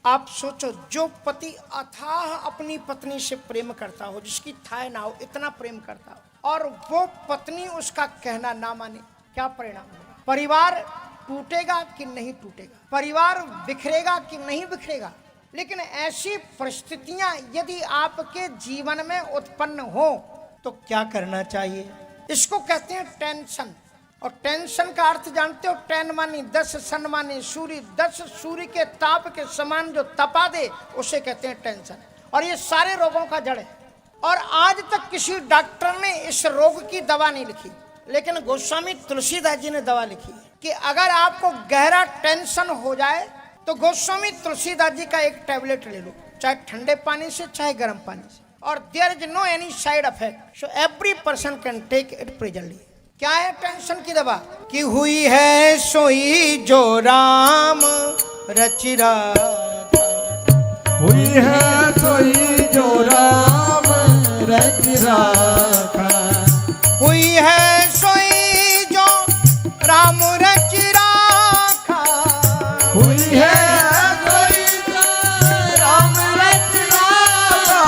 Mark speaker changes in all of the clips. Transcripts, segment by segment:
Speaker 1: आप सोचो, जो पति अथाह अपनी पत्नी से प्रेम करता हो, जिसकी थाह ना हो, इतना प्रेम करता हो, और वो पत्नी उसका कहना ना माने, क्या परिणाम होगा? परिवार टूटेगा कि नहीं टूटेगा? परिवार बिखरेगा कि नहीं बिखरेगा? लेकिन ऐसी परिस्थितियां यदि आपके जीवन में उत्पन्न हो तो क्या करना चाहिए? इसको कहते हैं टेंशन। और टेंशन का अर्थ जानते हो? टेन मानी 10, सन मानी सूर्य, 10 सूर्य के ताप के समान जो तपा दे उसे कहते हैं टेंशन। और ये सारे रोगों का जड़ है। और आज तक किसी डॉक्टर ने इस रोग की दवा नहीं लिखी, लेकिन गोस्वामी तुलसीदास जी ने दवा लिखी है कि अगर आपको गहरा टेंशन हो जाए तो गोस्वामी तुलसीदास जी का एक टैबलेट ले लो, चाहे ठंडे पानी से चाहे गर्म पानी से, और there is no any side effect, so every person can take it presently. क्या है टेंशन की दवा? कि हुई है सोई जो राम रचि राखा,
Speaker 2: हुई है सोई जो राम रचि राखा,
Speaker 1: हुई है सोई जो राम रचि राखा,
Speaker 2: हुई है सोई जो राम रचि राखा,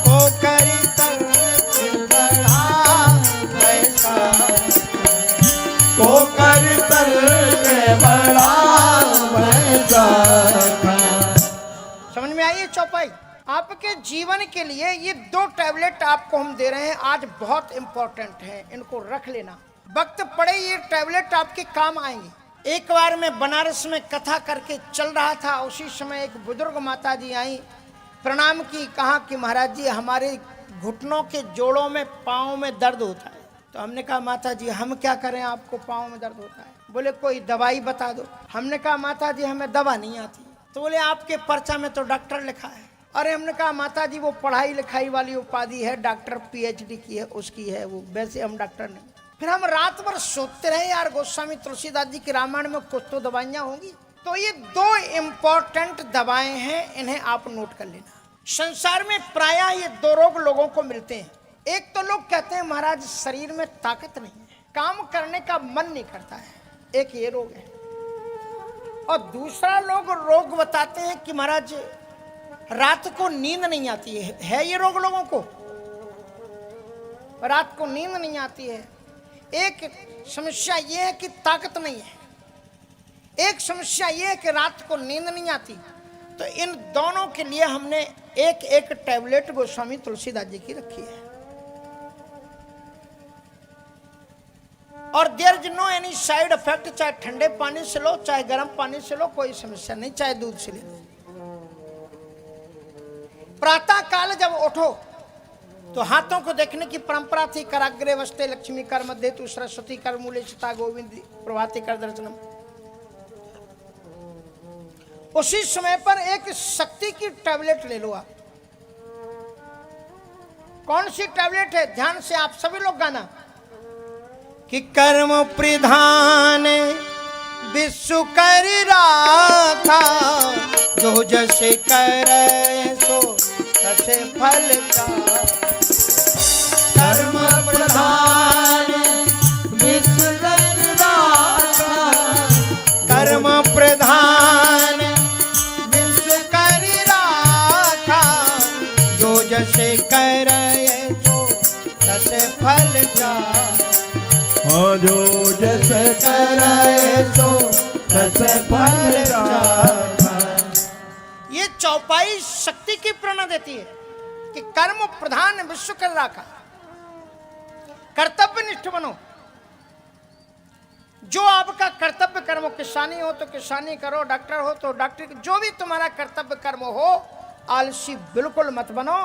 Speaker 1: को करी तर्क बढ़ा वैसा,
Speaker 2: को कर तर्क बड़ा वैसा।
Speaker 1: समझ में आई ये चौपाई? आपके जीवन के लिए ये 2 टैबलेट आपको हम दे रहे हैं आज, बहुत इंपॉर्टेंट है, इनको रख लेना। वक्त पड़े ये टैबलेट आपके काम आएंगे। एक बार मैं बनारस में कथा करके चल रहा था, उसी समय एक बुजुर्ग माता जी आई, प्रणाम की, कहा कि महाराज जी हमारे घुटनों के जोड़ों में, पाँव में दर्द होता है। तो हमने कहा माता जी हम क्या करें, आपको पाँव में दर्द होता है? बोले कोई दवाई बता दो। हमने कहा माता जी हमें दवा नहीं आती। तो बोले आपके पर्चा में तो डॉक्टर लिखा है। अरे हमने कहा माता जी वो पढ़ाई लिखाई वाली उपाधि है, डॉक्टर PhD की है, उसकी है वो, वैसे हम डॉक्टर नहीं। फिर हम रात भर सोचते रहे यार गोस्वामी तुलसीदास जी के रामायण में कुछ तो दवाइयां होंगी। तो ये 2 इम्पोर्टेंट दवाएं हैं, इन्हें आप नोट कर लेना। संसार में प्रायः ये 2 रोग लोगों को मिलते हैं। एक तो लोग कहते हैं महाराज शरीर में ताकत नहीं है, काम करने का मन नहीं करता है, एक ये रोग है। और दूसरा लोग रोग बताते हैं कि महाराज रात को नींद नहीं आती है ये रोग लोगों को, रात को नींद नहीं आती है। एक समस्या ये है कि ताकत नहीं है, एक समस्या ये है कि रात को नींद नहीं आती। तो इन दोनों के लिए हमने एक एक टैबलेट गोस्वामी तुलसीदास जी की रखी है। और there is no any side effect, चाहे ठंडे पानी से लो चाहे गर्म पानी से लो, कोई समस्या नहीं, चाहे दूध से ले लो। प्रातः काल जब उठो तो हाथों को देखने की परंपरा थी, कराग्रे वस्ते लक्ष्मी कर मध्य तु सरस्वती कर मूले चिता गोविंद प्रभाते कर दर्शनम। उसी समय पर एक शक्ति की टैबलेट ले लो आप। कौन सी टैबलेट है? ध्यान से आप सभी लोग गाना कि कर्म प्रधान विश्व कर राखा, जो जैसे करे सो तसे फल का।
Speaker 2: कर्म प्रधान विश्व कर राखा,
Speaker 1: कर्म प्रधान विश्व कर राखा, जो जैसे करे सो तसे फल का।
Speaker 2: जो जैसे करे सो तैसे फल का।
Speaker 1: ये चौपाई शक्ति की प्रेरणा देती है कि कर्म प्रधान विश्व कर राखा, कर्तव्य निष्ठ बनो। जो आपका कर्तव्य कर्म, किसानी हो तो किसानी करो, डॉक्टर हो तो डॉक्टर, जो भी तुम्हारा कर्तव्य कर्म हो, आलसी बिल्कुल मत बनो।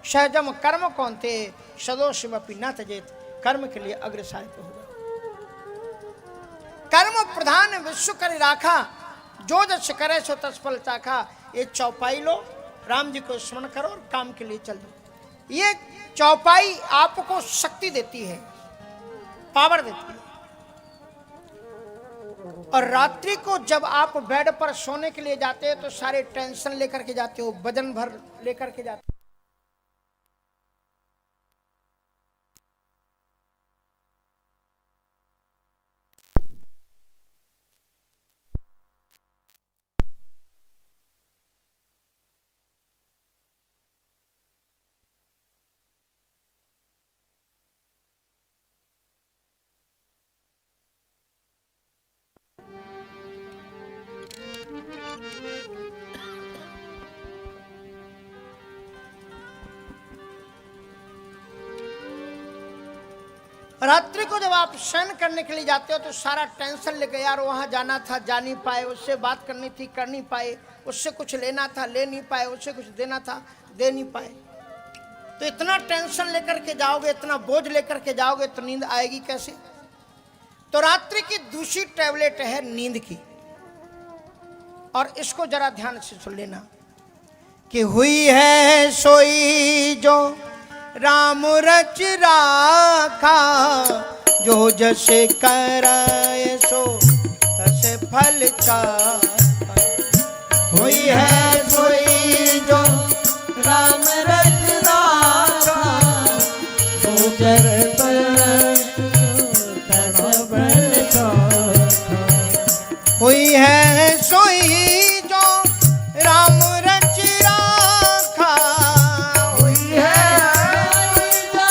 Speaker 1: सहजम कर्म कौनते सदो शिवपि न त्यजेत, कर्म के लिए अग्रसारित हो जाओ। कर्म प्रधान विश्व कर राखा, जो जस करे सो तस फल चाखा। ये चौपाई लो, राम जी को स्मरण करो और काम के लिए चल दो। ये चौपाई आपको शक्ति देती है, पावर देती है। और रात्रि को जब आप बेड पर सोने के लिए जाते हैं तो सारे टेंशन लेकर के जाते हो, वजन भर लेकर के जाते हो। को जब आप शयन करने के लिए जाते हो तो सारा टेंशन लेके, यार वहाँ जाना था जा नहीं पाए, उससे बात करनी थी कर नहीं पाए, उससे कुछ लेना था ले नहीं पाए, उससे कुछ देना था दे नहीं पाए। तो इतना टेंशन लेकर के जाओगे, इतना बोझ लेकर के जाओगे तो नींद आएगी कैसे? तो रात्रि की दूसरी टैबलेट है नींद की, और इसको जरा ध्यान से सुन लेना कि हुई है सोई जो राम रच राखा, जो जैसे कराए सो तसे फल का।
Speaker 2: हुई है सोई जो राम रच राखा, जो चरत तस फल का।
Speaker 1: हुई है सोई जो राम रच राखा,
Speaker 2: हुई है जो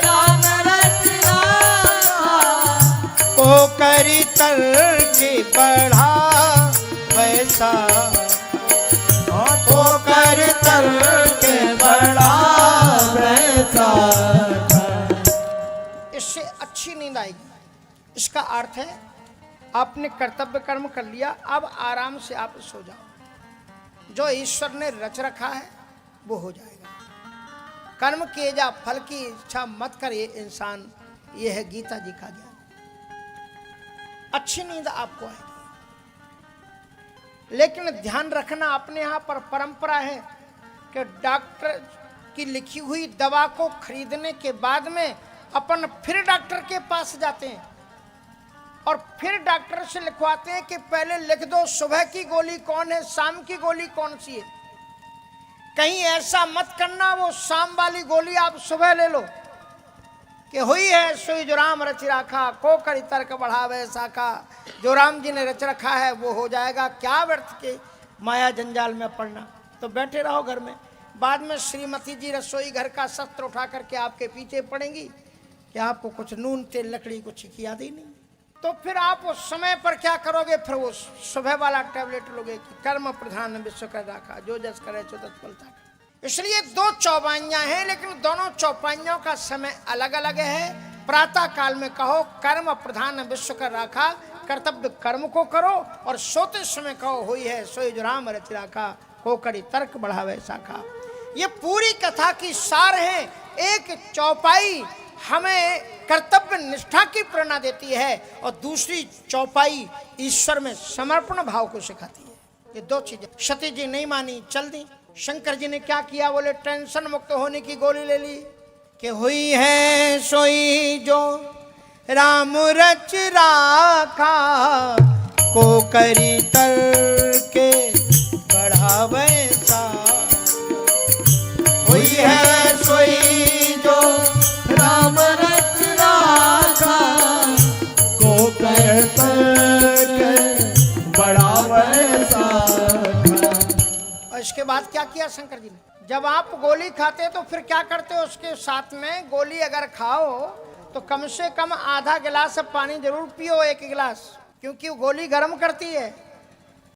Speaker 2: राम रच राखा,
Speaker 1: को करी तर के बढ़ा वैसा,
Speaker 2: को कर तर के बड़ा वैसा।
Speaker 1: इससे अच्छी नींद आएगी। इसका अर्थ है आपने कर्तव्य कर्म कर लिया, अब आराम से आप सो जाओ। जो ईश्वर ने रच रखा है वो हो जाएगा। कर्म किए जा, फल की इच्छा मत करे इंसान, ये है गीता जी का ज्ञान। अच्छी नींद आपको आएगी, लेकिन ध्यान रखना अपने यहाँ पर परंपरा है कि डॉक्टर की लिखी हुई दवा को खरीदने के बाद में अपन फिर डॉक्टर के पास जाते हैं और फिर डॉक्टर से लिखवाते हैं कि पहले लिख दो सुबह की गोली कौन है, शाम की गोली कौन सी है। कहीं ऐसा मत करना वो शाम वाली गोली आप सुबह ले लो कि हुई है सोई जो राम रच राखा, को करी तर्क बढ़ावे साखा। जो राम जी ने रच रखा है वो हो जाएगा, क्या व्यर्थ के माया जंजाल में पड़ना। तो बैठे रहो घर में, बाद में श्रीमती जी रसोई घर का शस्त्र उठा करके आपके पीछे पड़ेंगी कि आपको कुछ नून तेल लकड़ी कुछ याद ही नहीं। तो फिर आप उस समय पर क्या करोगे? फिर वो सुबह वाला टैबलेट लोगे कि कर्म प्रधान विश्व कर राखा, जो जस करे सो तत् फल पाए। इसलिए दो चौपाइयां हैं, लेकिन दोनों चौपाइयों का समय अलग अलग है। प्रातः काल में कहो कर्म प्रधान विश्व कर राखा, कर्तव्य कर्म को करो, और सोते समय कहो हुई है सोई जो राम रच राखा, को करी तर्क बढ़ावे शाखा। ये पूरी कथा की सार है। एक चौपाई हमें कर्तव्य निष्ठा की प्रेरणा देती है और दूसरी चौपाई ईश्वर में समर्पण भाव को सिखाती है। ये दो चीजें सती जी नहीं मानी, चल दी। शंकर जी ने क्या किया? बोले टेंशन मुक्त होने की गोली ले ली कि हुई है सोई जो राम रच राखा, को करी तर के बढ़ावे सा।
Speaker 2: हुई है सोई जो राम रच राखा, को कर तर के बढ़ावे सा।
Speaker 1: और इसके बाद क्या किया शंकर जी ने? जब आप गोली खाते तो फिर क्या करते हो? उसके साथ में गोली अगर खाओ तो कम से कम आधा गिलास पानी जरूर पियो, एक गिलास, क्योंकि वो गोली गर्म करती है।